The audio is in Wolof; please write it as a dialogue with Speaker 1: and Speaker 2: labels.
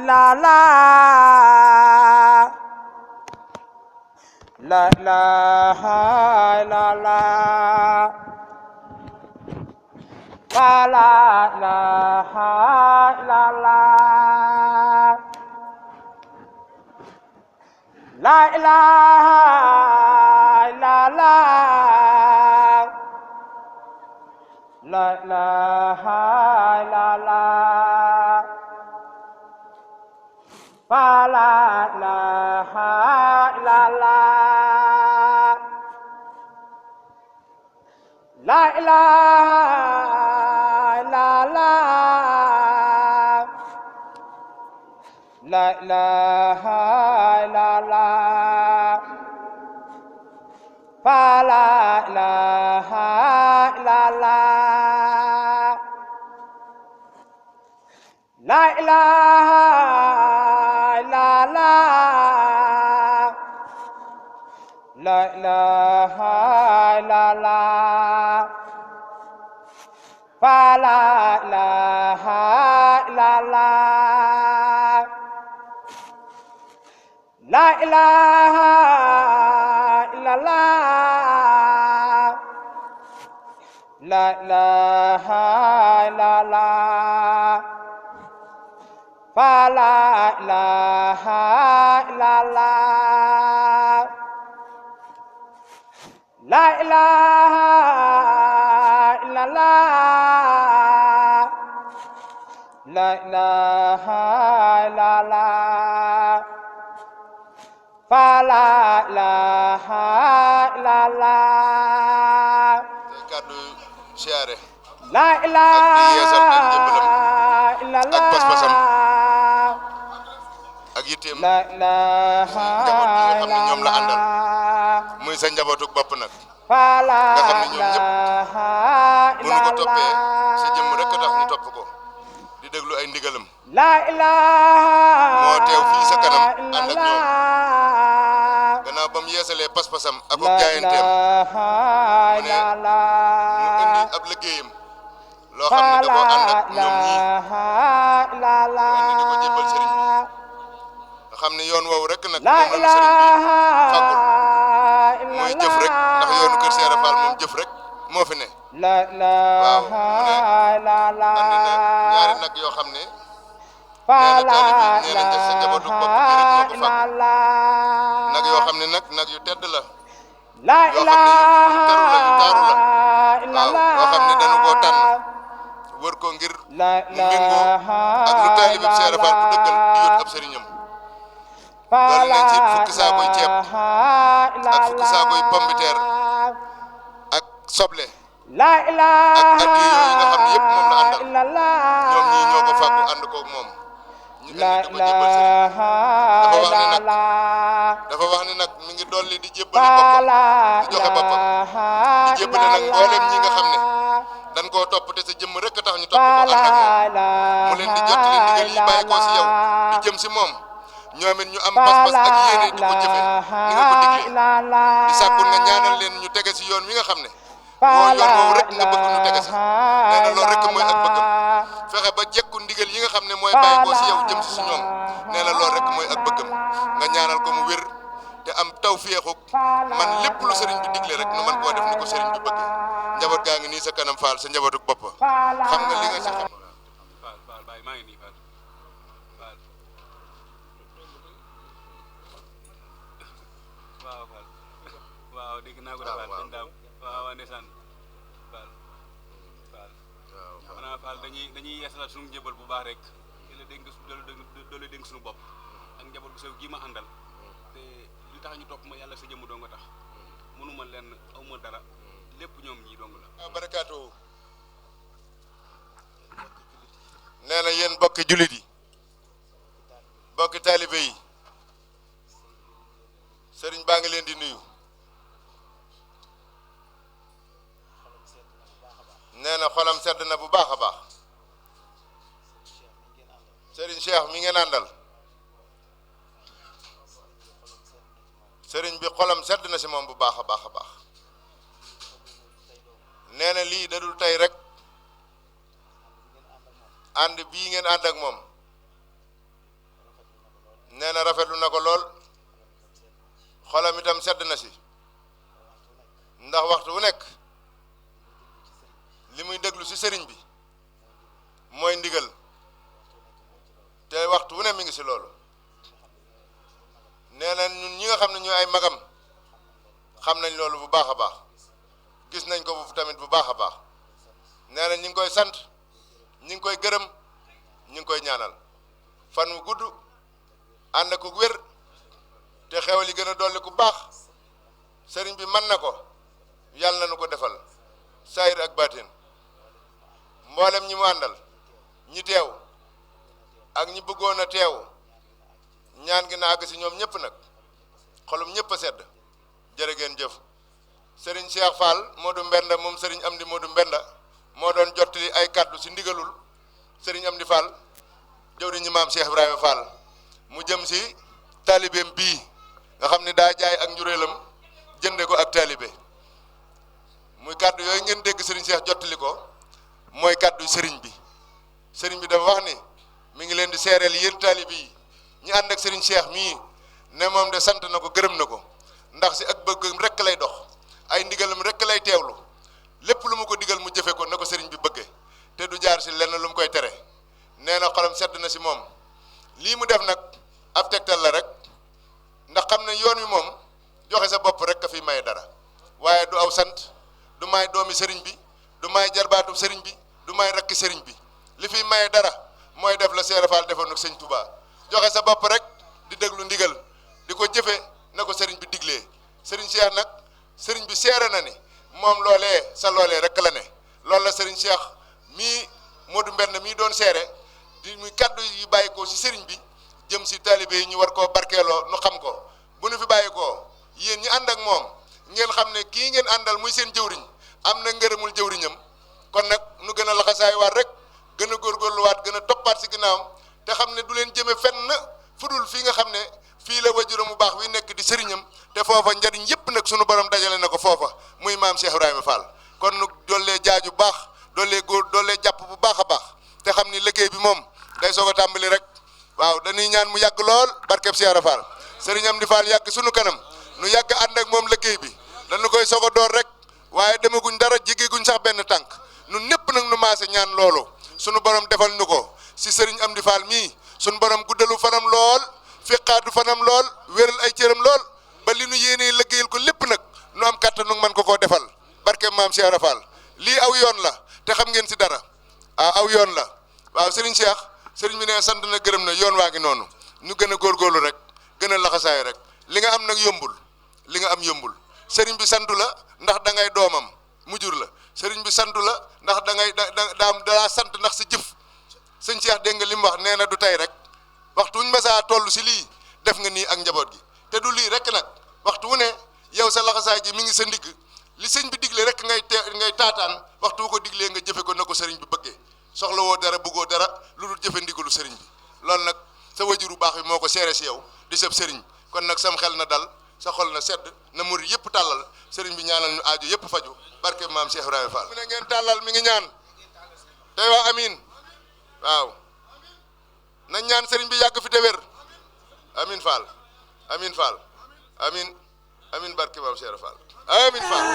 Speaker 1: La ilaha illallah. La ilaha illallah. La ilaha illallah. La ilaha illallah. La ilaha illallah. La ilaha illallah. La ilaha illallah. La ilaha illallah. La ilaha illallah. La ilaha illallah. La ilaha illallah. La ilaha illallah. La ilaha illallah. La ilaha illallah. La ilaha illallah. La ilaha illallah. La ilaha illallah.
Speaker 2: kaddu siyaare
Speaker 1: La ilaha illallah.
Speaker 2: ak pas-pasam ak yitteem
Speaker 1: La ilaha
Speaker 2: njaboot bi nga xam ne ñoom la àndal
Speaker 1: illallah.
Speaker 2: muy sa njabootu bopp nag
Speaker 1: La
Speaker 2: nga xam ne ñoom ñëpp
Speaker 1: ilaha
Speaker 2: bu ñu ko toppee
Speaker 1: illallah.
Speaker 2: sa jëmm rek tax ñu topp ko di déglu ay ndigalam
Speaker 1: La ilaha
Speaker 2: moo teew fii sa kanam ànd ak ñoom
Speaker 1: illallah.
Speaker 2: gannaaw ba mu yeesalee pas-pasam ak
Speaker 1: La
Speaker 2: jaayanteem
Speaker 1: ilaha
Speaker 2: mu indi
Speaker 1: illallah.
Speaker 2: ab liggéeyam loo xam ne da koo ànd ak ñoom ñii indi di ko jébbal sëriñ bi nga xam ne yoon woowu rek nag
Speaker 1: La
Speaker 2: moom la sëriñ bi fàggul
Speaker 1: ilaha
Speaker 2: muy jëf rek ndax yoonu Kër Seera Fall moom jëf rek moo fi ne
Speaker 1: La ilaha
Speaker 2: andi na ñaari nag yoo xam ne nee na taalibe yi nee nañ sa njabootu bopp bi rek moo ko fàggu nag yoo xam ne nag nag yu tedd la
Speaker 1: La
Speaker 2: yoo xam ne yu teru la yu taaru la
Speaker 1: ilaha
Speaker 2: waaw yoo xam ne dañu koo tànn wër ko ngir mu méngoo ak lu taalibe Seera Fall bu dëggal di yót ab sëriñam dool nañ ci fukki saakoy ceeb ak fukki saakoy pombiteer ak soble
Speaker 1: La ilaha
Speaker 2: ak addiya yooyu nga xam ne yëpp moom la àndal
Speaker 1: illallah.
Speaker 2: ñoom ñii ñoo ko fàggu ànd koog moom ñu indi
Speaker 1: La
Speaker 2: di ko jébbal sëriñ
Speaker 1: ilaha illallah.
Speaker 2: dafa wax ni nag mi ngi dolli di jébbali boppam di joxe boppam di jébbale nag mboolem ñi nga xam ne dañ koo topp te sa jëmm rek tax ñu topp ko ànd ak moom mu leen di jottali ndigal yi bàyyi ko si yow di jëm si moom ñoom it ñu am pas-pas ak yéene di ko jëfe ni nga ko diglee di sàkku nga ñaanal leen ñu tege si yoon wi nga xam ne moo yoon woowu rek nga bëgg ñu tege si nee na loolu rek mooy ak bëggam fexe ba jekku ndigal yi nga xam ne mooy bàyyi ko si yow jëm si ñoom nee na loolu rek mooy ak bëggam nga ñaanal ko mu wér te am tawféexuk man lépp lu sëriñ bi digle rek nu man koo def ni ko sëriñ bi bëgg njaboot gaa ngi nii sa kanam Fall sa njabootuk bopp xam nga li nga si xam.
Speaker 3: Fall maa ngi nii Fall waaw Fall waaw dégg naa ko de Fall sëñ daam waaw ndeysaan Fall xanaa Fall dañuy yeesalaat suñu njëbal bu baax rek doole dénk suñu bopp ak njaboot bu sew gii ma àndal te li tax ñu topp ma yàlla sa jëmm doo nga tax mënuma leen awma dara lépp ñoom ñii dong la.
Speaker 2: waaw barakaatu nee na yéen bokki jullit yi bokki taalibe yi sëriñ baa ngi leen di nuyu nee na xolam sedd na bu baax a baax sëriñ Cheikh mi ngeen àndal sëriñ bi xolam sedd na si moom bu baax a baax a baax nee na lii dadul tey rek ànd bii ngeen ànd ak moom xolam sedd na si ndax waxtu wu nekk li muy déglu si sëriñ bi mooy ndigal te waxtu wu ne mi ngi si loolu nee na ñun ñi nga xam ne ñu ay magam xam nañ loolu bu baax a baax gis nañ ko tamit bu baax a baax nee na ñi ngi koy sant ñi ngi koy gërëm ñi ngi koy ñaanal fan wu gudd ànd ak wér te xewal yi gën a dolli ku baax sëriñ bi mën na ko yàlla na nu ko defal saayir ak baatin mboolem ñi mu àndal ñi teew ak ñi bëggoon a teew ñaan gi na àgg si ñoom ñëpp nag xolum ñëpp a sedd jërë ngeen jëf sëriñ Cheikh Fall Modou Mbenda moom sëriñ Amdi Modou Mbenda moo doon jottali ay kàddu si ndigalul sëriñ Amdi Fall jëwriñu maam Cheikh Ibrahima Fall mu jëm si taalibeem bii nga xam ne daa jaay ak njuréelam jënde ko ak taalibe muy kàddu yooyu ngeen dégg sëriñ Cheikh jottali ko mooy kàddu sëriñ bi dafa wax ni mi ngi leen di seereel yéen taalibe yi ñi ànd ak sëriñ Cheikh mii ne moom de sant na ko gërëm na ko ndax si ak bëggam rek lay dox ay ndigalam rek lay teewlu lépp lu mu ko digal mu jëfe ko na ko sëriñ bi bëggee te du jaar si lenn lu mu koy tere nee na xolam sedd na si moom lii mu def nag ab tegtal la rek ndax xam ne yoon wi moom joxe sa bopp rek ka fi maye dara waaye du aw sant du may doomi sëriñ bi du may jarbaatu sëriñ bi du may rakki sëriñ bi li fi maye dara mooy def la Seera Faal defoon ak sëñ Touba joxe sa bopp rek di déglu ndigal di ko jëfe na ko sëriñ bi diglee sëriñ Cheikh nag sëriñ bi seere na ni moom loolee sa loolee rek la ne loolu la sëriñ Cheikh mii Modou Mbend mii doon seere di muy kaddu yu bàyyi ko si sëriñ bi jëm si taalibe yi ñu war koo barkeeloo nu xam ko bu nu fi bàyyi ko yéen ñi ànd ak moom ngeen xam ne kii ngeen àndal muy seen jëwriñ am na ngërëmul jëwriñam kon nag nu gën a laxasaay waat rek gën a góorgóorluwaat gën a toppaat si ginnaawam te xam ne du leen jëme fenn fudul fii nga xam ne fii la wajuram bu baax wi nekk di sëriñam te foofa njariñ yépp nag sunu borom dajale na ko foofa muy maam Cheikh Ibrahima Fall kon nu doolee jaaju baax doolee jàpp bu baax a baax te xam ni liggéey bi moom day soog a tàmbali rek waaw dañuy ñaan mu yàgg lool barkeb Cheikh Ibra Fall sëriñ Amdi Fall yàgg sunu kanam nu yàgg ànd ak moom liggéey bi dañu koy soog a door rek waaye demaguñ dara jegeguñ sax benn tànk nun ñëpp nag nu maase ñaan loolu sunu borom defal nu ko si sëriñ Amdi Fall mii sunu borom guddalu fanam lool fiqaatu fanam lool wéral ay cëram lool ba li nu yéenee liggéeyal ko lépp nag nu am kàttan nu man ko koo defal barke maam Cheikh Ibra Fall lii aw yoon la te xam ngeen si dara aw yoon la waaw sëriñ Cheikh sëriñ bi ne sant na gërëm na yoon waa ngi noonu ñu gën a góorgóorlu rek gën a laxasaay rek li nga am nag yombul li nga am yombul sëriñ bi santu la ndax da ngay doomam mu jur la sëriñ bi santu la ndax da ngay daa sant ndax si jëf sëñ Cheikh dégg nga li mu wax nee na du tey rek waxtu wuñ masaa toll si lii def nga nii ak njaboot gi te du lii rek nag waxtu wu ne yow sa laxasaay gi mi ngi sa ndigg li sëñ bi digle rek ngay taataan waxtu wu ko diglee nga jëfe ko na ko sëriñ bi bëggee soxla woo dara bëggoo dara lu dul jëfe ndigalu sëriñ bi loolu nag sa wajuru baax bi moo ko seere si yow di sab sëriñ kon nag sam xel na dal sa xol na sedd na murid yëpp tàllal sëriñ bi ñaanal ñu aajo yëpp faju barke maam Cheikh Ibrahima Fall mu ne ngeen tàllal mi ngi ñaan tey waa amin waaw nañ ñaan sëriñ bi yàgg fi te wér amin Fall amin Fall amin amin barke maam Cheikh Fall amin Fall